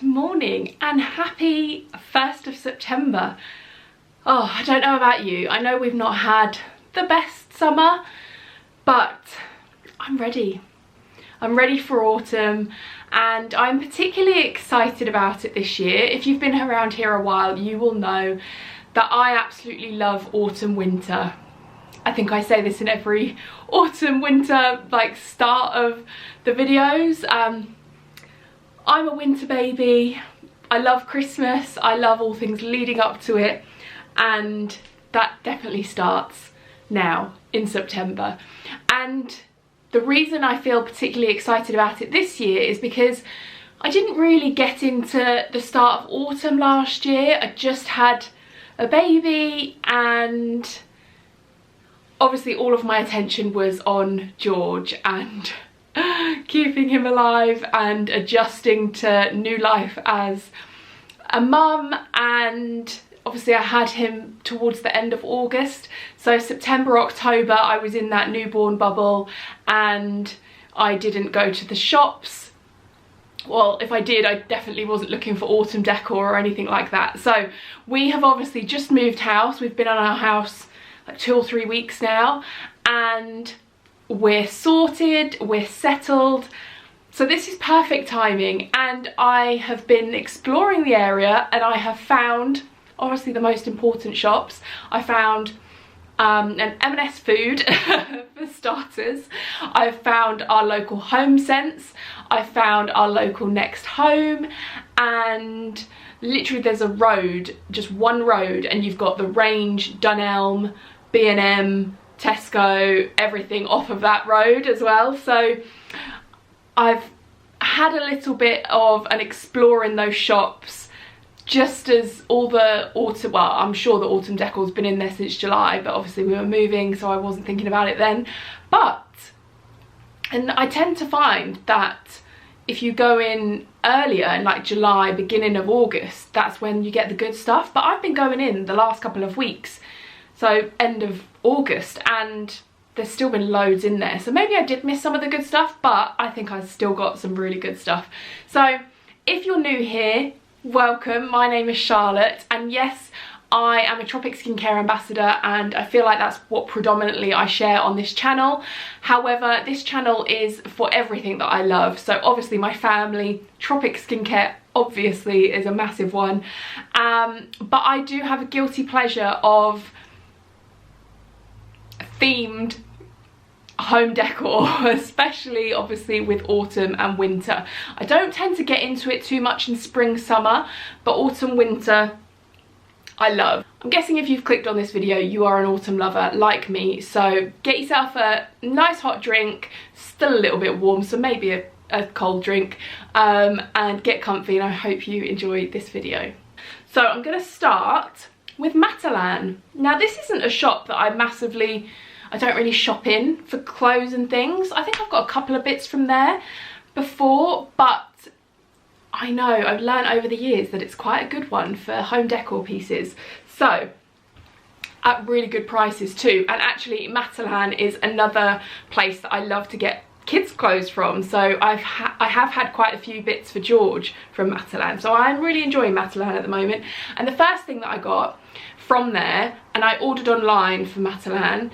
morning and happy 1st of September. Oh, I don't know about you. I know we've not had the best summer, but I'm ready. I'm ready for autumn, and I'm particularly excited about it this year. If you've been around here a while, you will know that I absolutely love autumn winter. I think I say this in every autumn winter like start of the videos. I'm a winter baby. I love Christmas. I love all things leading up to it, and that definitely starts now in September. And the reason I feel particularly excited about it this year is because I didn't really get into the start of autumn last year. I just had a baby, and obviously all of my attention was on George and keeping him alive and adjusting to new life as a mum. And obviously I had him towards the end of August, so September, October I was in that newborn bubble, and I didn't go to the shops. Well, if I did, I definitely wasn't looking for autumn decor or anything like that. So we have obviously just moved house. We've been on our house like 2 or 3 weeks now, and we're sorted, we're settled. So this is perfect timing, and I have been exploring the area, and I have found obviously the most important shops. I found an M&S Food for starters. I've found our local Homesense. I found our local Next Home, and literally there's a road, just one road, and you've got the Range, Dunelm, B&M, Tesco, everything off of that road as well. So I've had a little bit of an explore in those shops, just as all the autumn, well, I'm sure the autumn decor's been in there since July, but obviously we were moving, so I wasn't thinking about it then. And I tend to find that if you go in earlier, in like July, beginning of August, that's when you get the good stuff. But I've been going in the last couple of weeks, so end of August, and there's still been loads in there. So maybe I did miss some of the good stuff, but I think I've still got some really good stuff. So if you're new here, welcome. My name is Charlotte, and yes, I am a Tropic Skincare ambassador, and I feel like that's what predominantly I share on this channel. However, this channel is for everything that I love. So obviously my family, Tropic Skincare obviously is a massive one, but I do have a guilty pleasure of themed home decor, especially obviously with autumn and winter. I don't tend to get into it too much in spring, summer, but autumn, winter I love. I'm guessing if you've clicked on this video, you are an autumn lover like me, so get yourself a nice hot drink, still a little bit warm, so maybe a cold drink, and get comfy, and I hope you enjoy this video. So I'm going to start with Matalan. Now this isn't a shop that I don't really shop in for clothes and things. I think I've got a couple of bits from there before, but I know I've learned over the years that it's quite a good one for home decor pieces. So at really good prices too. And actually Matalan is another place that I love to get kids clothes from, so I have had quite a few bits for George from Matalan, so I'm really enjoying Matalan at the moment. And the first thing that I got from there, and I ordered online for Matalan,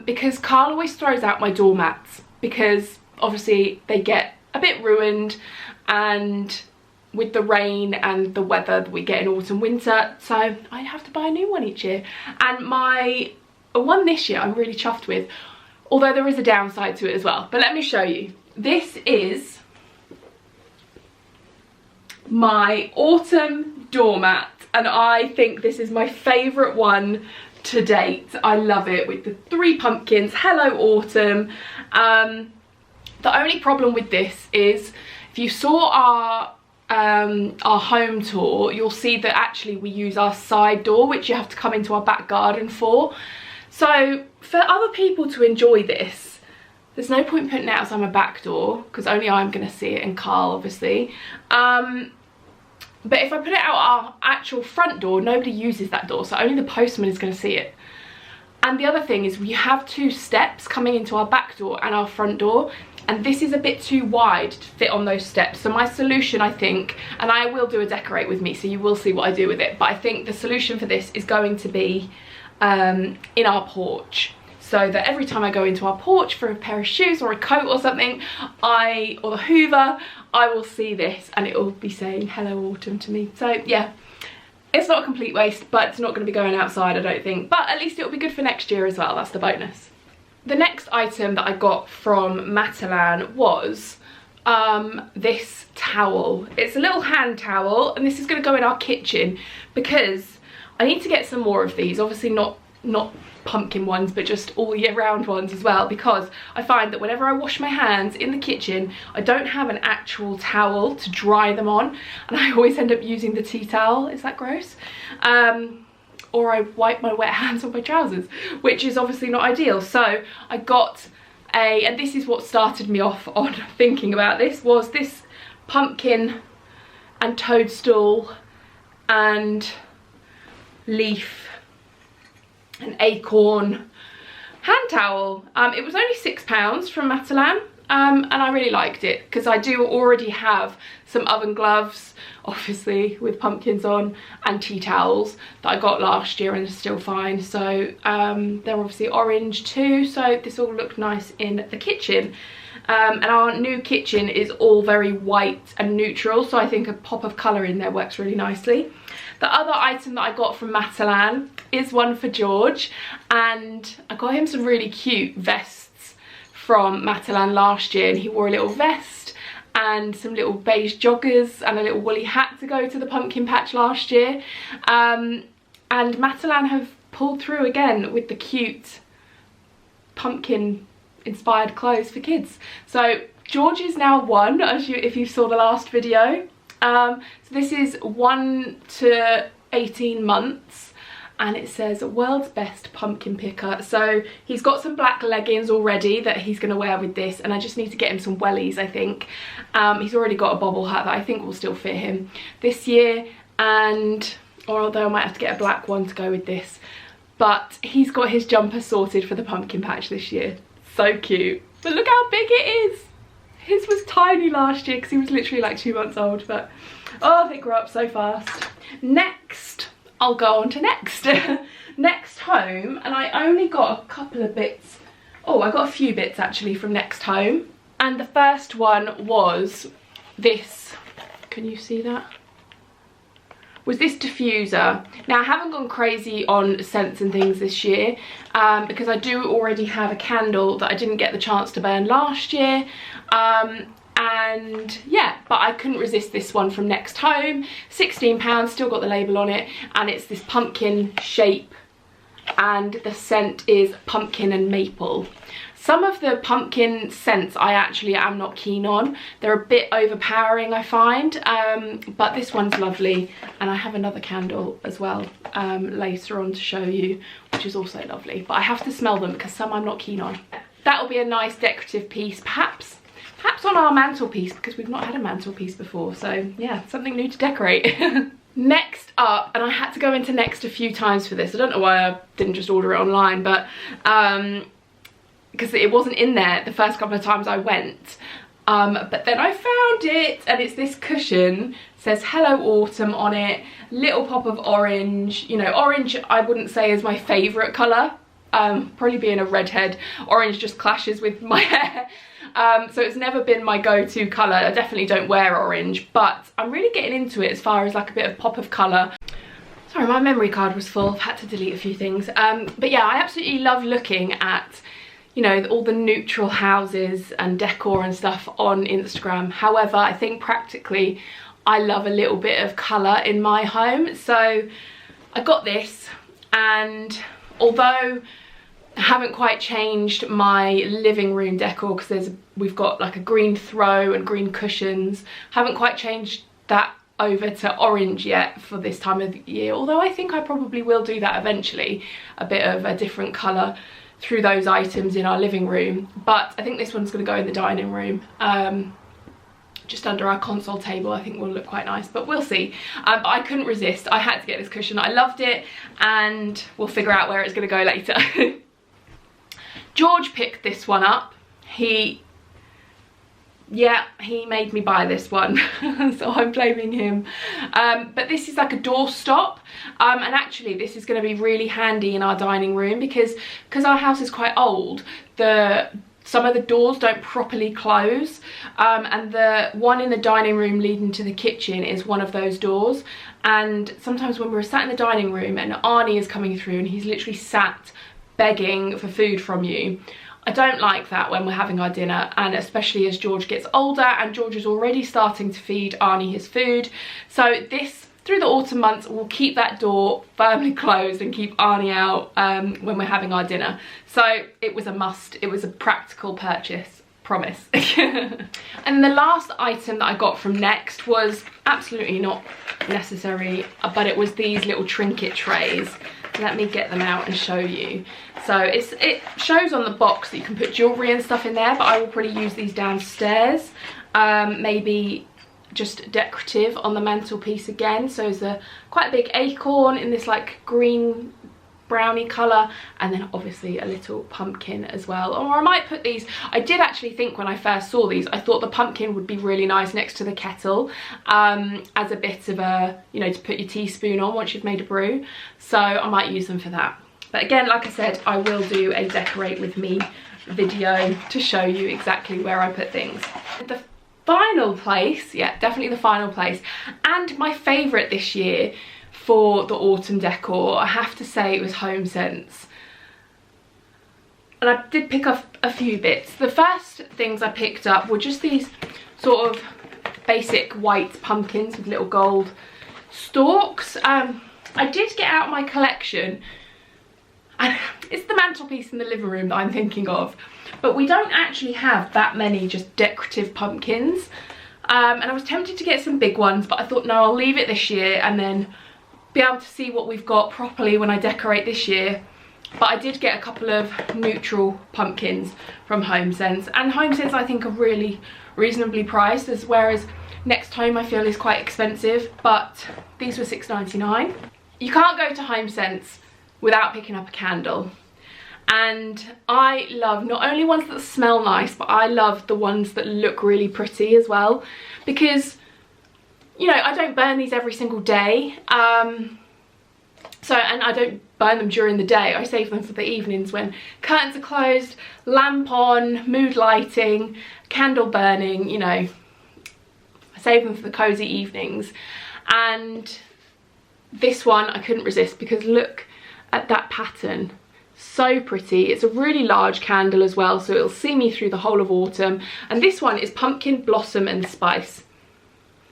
because Carl always throws out my doormats, because obviously they get a bit ruined, and with the rain and the weather that we get in autumn, winter, so I have to buy a new one each year. And my one this year I'm really chuffed with, although there is a downside to it as well. But let me show you. This is my autumn doormat, and I think this is my favourite one to date. I love it, with the 3 pumpkins. Hello autumn. The only problem with this is, if you saw our home tour, you'll see that actually we use our side door, which you have to come into our back garden for. So for other people to enjoy this, there's no point putting it outside my back door, because only I'm going to see it, and Carl obviously. But if I put it out our actual front door, nobody uses that door, so only the postman is going to see it. And the other thing is, we have 2 steps coming into our back door and our front door, and this is a bit too wide to fit on those steps. So my solution, I think, and I will do a decorate with me, so you will see what I do with it, but I think the solution for this is going to be in our porch, so that every time I go into our porch for a pair of shoes or a coat or something, or the hoover, I will see this and it will be saying hello autumn to me. So yeah, it's not a complete waste, but it's not going to be going outside, I don't think, but at least it'll be good for next year as well. That's the bonus. The next item that I got from Matalan was this towel. It's a little hand towel, and this is going to go in our kitchen because I need to get some more of these. Obviously not pumpkin ones, but just all year round ones as well, because I find that whenever I wash my hands in the kitchen, I don't have an actual towel to dry them on, and I always end up using the tea towel. Is that gross? Or I wipe my wet hands on my trousers, which is obviously not ideal. So I got and this is what started me off on thinking about this, was this pumpkin and toadstool and leaf and acorn hand towel. It was only £6 from Matalan, and I really liked it because I do already have some oven gloves, obviously with pumpkins on, and tea towels that I got last year and are still fine. So they're obviously orange too, so this all looked nice in the kitchen. And our new kitchen is all very white and neutral, so I think a pop of colour in there works really nicely. The other item that I got from Matalan is one for George, and I got him some really cute vests from Matalan last year, and he wore a little vest and some little beige joggers and a little woolly hat to go to the pumpkin patch last year. And Matalan have pulled through again with the cute pumpkin inspired clothes for kids. So George is now 1, if you saw the last video. So this is 1 to 18 months, and it says world's best pumpkin picker. So he's got some black leggings already that he's going to wear with this, and I just need to get him some wellies, I think. He's already got a bobble hat that I think will still fit him this year, or although I might have to get a black one to go with this, but he's got his jumper sorted for the pumpkin patch this year. So cute, but look how big it is. His was tiny last year because he was literally like 2 months old, but oh, they grow up so fast. Next, I'll go on to next. Next Home, and I only got a couple of bits. Oh, I got a few bits actually from Next Home, and the first one was this. Can you see that? Was this diffuser. Now I haven't gone crazy on scents and things this year because I do already have a candle that I didn't get the chance to burn last year, and yeah, but I couldn't resist this one from Next Home. £16, still got the label on it, and it's this pumpkin shape, and the scent is pumpkin and maple. Some of the pumpkin scents I actually am not keen on. They're a bit overpowering, I find, but this one's lovely, and I have another candle as well later on to show you, which is also lovely, but I have to smell them because some I'm not keen on. That'll be a nice decorative piece, perhaps on our mantelpiece, because we've not had a mantelpiece before, so yeah, something new to decorate. Next up, and I had to go into Next a few times for this, I don't know why I didn't just order it online, but because it wasn't in there the first couple of times I went, but then I found it, and it's this cushion. It says hello autumn on it, little pop of orange. You know, orange I wouldn't say is my favourite colour, probably being a redhead, orange just clashes with my hair, so it's never been my go-to colour. I definitely don't wear orange, but I'm really getting into it as far as like a bit of pop of colour. Sorry, my memory card was full, I've had to delete a few things, but yeah, I absolutely love looking at, you know, all the neutral houses and decor and stuff on Instagram. However, I think practically I love a little bit of colour in my home, so I got this, and although I haven't quite changed my living room decor because we've got like a green throw and green cushions, haven't quite changed that over to orange yet for this time of year, although I think I probably will do that eventually, a bit of a different colour through those items in our living room. But I think this one's going to go in the dining room, just under our console table. I think will look quite nice, but we'll see. But I couldn't resist, I had to get this cushion. I loved it, and we'll figure out where it's going to go later. George picked this one up. He yeah, he made me buy this one, so I'm blaming him. But this is like a doorstop, and actually this is going to be really handy in our dining room because our house is quite old. Some of the doors don't properly close, and the one in the dining room leading to the kitchen is one of those doors. And sometimes when we're sat in the dining room and Arnie is coming through and he's literally sat begging for food from you, I don't like that when we're having our dinner, and especially as George gets older, and George is already starting to feed Arnie his food. So this, through the autumn months, will keep that door firmly closed and keep Arnie out when we're having our dinner. So it was a must, it was a practical purchase, promise. And the last item that I got from Next was absolutely not necessary, but it was these little trinket trays. Let me get them out and show you. So it shows on the box that you can put jewellery and stuff in there, but I will probably use these downstairs. Maybe just decorative on the mantelpiece again. So it's quite a big acorn in this like green brownie colour, and then obviously a little pumpkin as well. Or I might put these, I did actually think when I first saw these, I thought the pumpkin would be really nice next to the kettle, as a bit of a, you know, to put your teaspoon on once you've made a brew. So I might use them for that. But again, like I said, I will do a decorate with me video to show you exactly where I put things. The final place, yeah, definitely the final place, and my favourite this year for the autumn decor, I have to say it was Homesense. And I did pick up a few bits. The first things I picked up were just these sort of basic white pumpkins with little gold stalks. I did get out my collection, and it's the mantelpiece in the living room that I'm thinking of, but we don't actually have that many just decorative pumpkins. And I was tempted to get some big ones, but I thought no, I'll leave it this year and then be able to see what we've got properly when I decorate this year. But I did get a couple of neutral pumpkins from Homesense, and Homesense I think are really reasonably priced, whereas Next Home I feel is quite expensive, but these were $6.99. You can't go to Homesense without picking up a candle, and I love not only ones that smell nice, but I love the ones that look really pretty as well, because you know, I don't burn these every single day, and I don't burn them during the day. I save them for the evenings when curtains are closed, lamp on, mood lighting, candle burning, you know. I save them for the cozy evenings. And this one I couldn't resist, because look at that pattern. So pretty. It's a really large candle as well, so it'll see me through the whole of autumn. And this one is pumpkin, blossom and spice.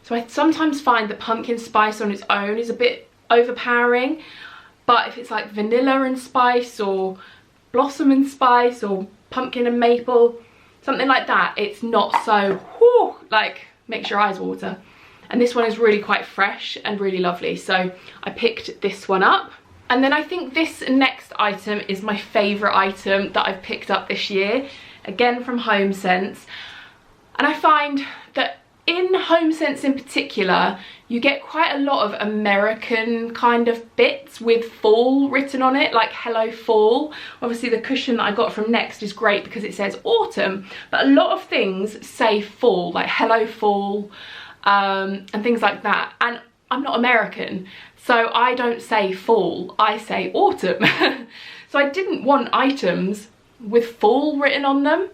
So I sometimes find that pumpkin spice on its own is a bit overpowering, but if it's like vanilla and spice, or blossom and spice, or pumpkin and maple, something like that, it's not so, whoo, like makes your eyes water. And this one is really quite fresh and really lovely, so I picked this one up. And then I think this next item is my favourite item that I've picked up this year, again from Homesense. And I find that in Homesense in particular, you get quite a lot of American kind of bits with fall written on it, like hello fall. Obviously the cushion that I got from Next is great because it says autumn, but a lot of things say fall, like hello fall, and things like that. And I'm not American, so I don't say fall, I say autumn. So I didn't want items with fall written on them.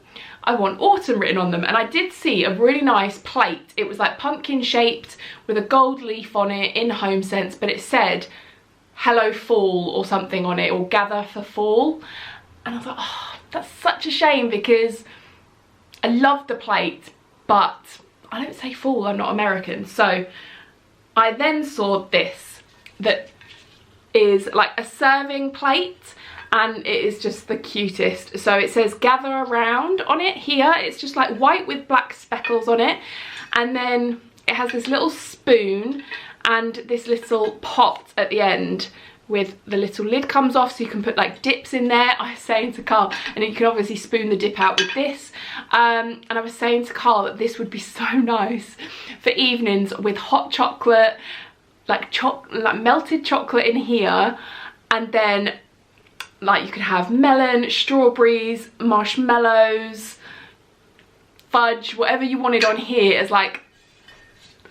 I want autumn written on them, and I did see a really nice plate. It was like pumpkin shaped with a gold leaf on it in Homesense, but it said hello fall or something on it, or gather for fall. And I thought, oh, that's such a shame, because I love the plate, but I don't say fall, I'm not American. So I then saw this that is like a serving plate, and it is just the cutest. So it says gather around on it here. It's just like white with black speckles on it. And then it has this little spoon and this little pot at the end with the little lid comes off, so you can put like dips in there. I was saying to Carl, and you can obviously spoon the dip out with this. And I was saying to Carl that this would be so nice for evenings with hot chocolate, like melted chocolate in here, and then like you could have melon, strawberries, marshmallows, fudge, whatever you wanted on here as like,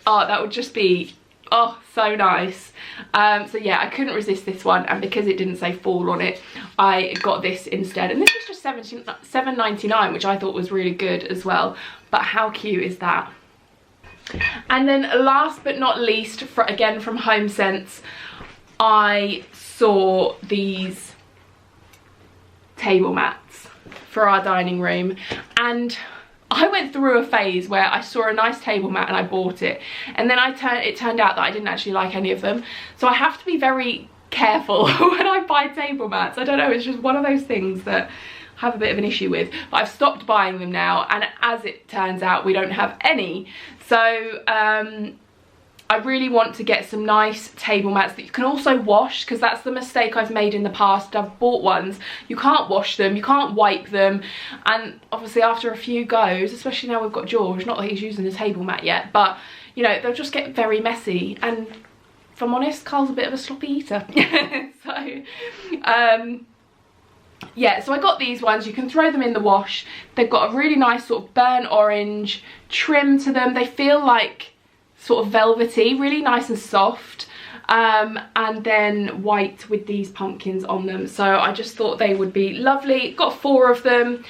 oh, that would just be, oh, so nice. So yeah, I couldn't resist this one, and because it didn't say fall on it, I got this instead. And this was just $7.99, which I thought was really good as well. But how cute is that? And then last but not least, again from Homesense, I saw these table mats for our dining room, and I went through a phase where I saw a nice table mat and I bought it, and then it turned out that I didn't actually like any of them. So I have to be very careful when I buy table mats. I don't know, it's just one of those things that I have a bit of an issue with, but I've stopped buying them now, and as it turns out, we don't have any. So I really want to get some nice table mats that you can also wash, because that's the mistake I've made in the past. I've bought ones, you can't wash them, you can't wipe them, and obviously after a few goes, especially now we've got George, not that he's using the table mat yet, but you know, they'll just get very messy, and if I'm honest, Carl's a bit of a sloppy eater. So yeah, so I got these ones. You can throw them in the wash. They've got a really nice sort of burnt orange trim to them. They feel like sort of velvety, really nice and soft, and then white with these pumpkins on them. So I just thought they would be lovely. Got 4 of them,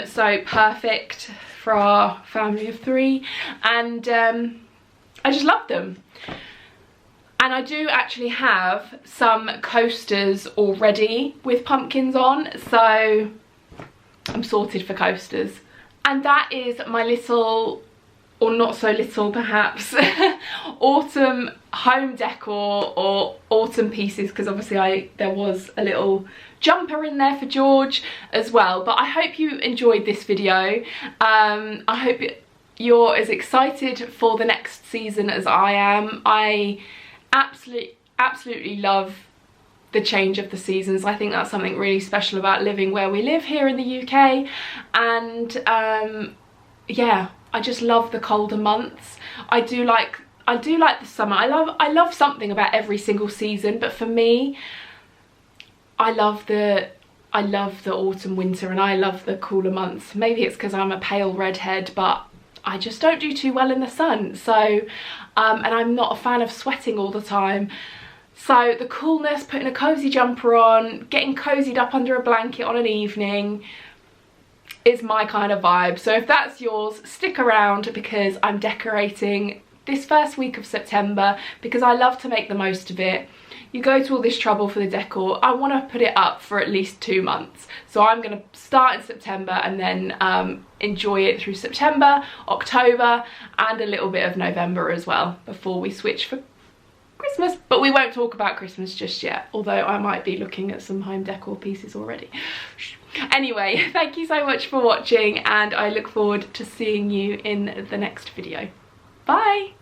so perfect for our family of 3, and I just love them. And I do actually have some coasters already with pumpkins on, so I'm sorted for coasters. And that is my little, or not so little perhaps, autumn home decor or autumn pieces, because obviously there was a little jumper in there for George as well. But I hope you enjoyed this video. I hope you're as excited for the next season as I am. I absolutely love the change of the seasons. I think that's something really special about living where we live here in the UK, and yeah, I just love the colder months. I do like the summer. I love something about every single season, but for me, I love the autumn, winter, and I love the cooler months. Maybe it's because I'm a pale redhead, but I just don't do too well in the sun. So and I'm not a fan of sweating all the time. So the coolness, putting a cozy jumper on, getting cozied up under a blanket on an evening is my kind of vibe. So if that's yours, stick around, because I'm decorating this first week of September because I love to make the most of it. You go to all this trouble for the decor. I want to put it up for at least 2 months. So I'm going to start in September and then enjoy it through September, October, and a little bit of November as well before we switch for Christmas. But we won't talk about Christmas just yet, although I might be looking at some home decor pieces already. Anyway, thank you so much for watching, and I look forward to seeing you in the next video. Bye!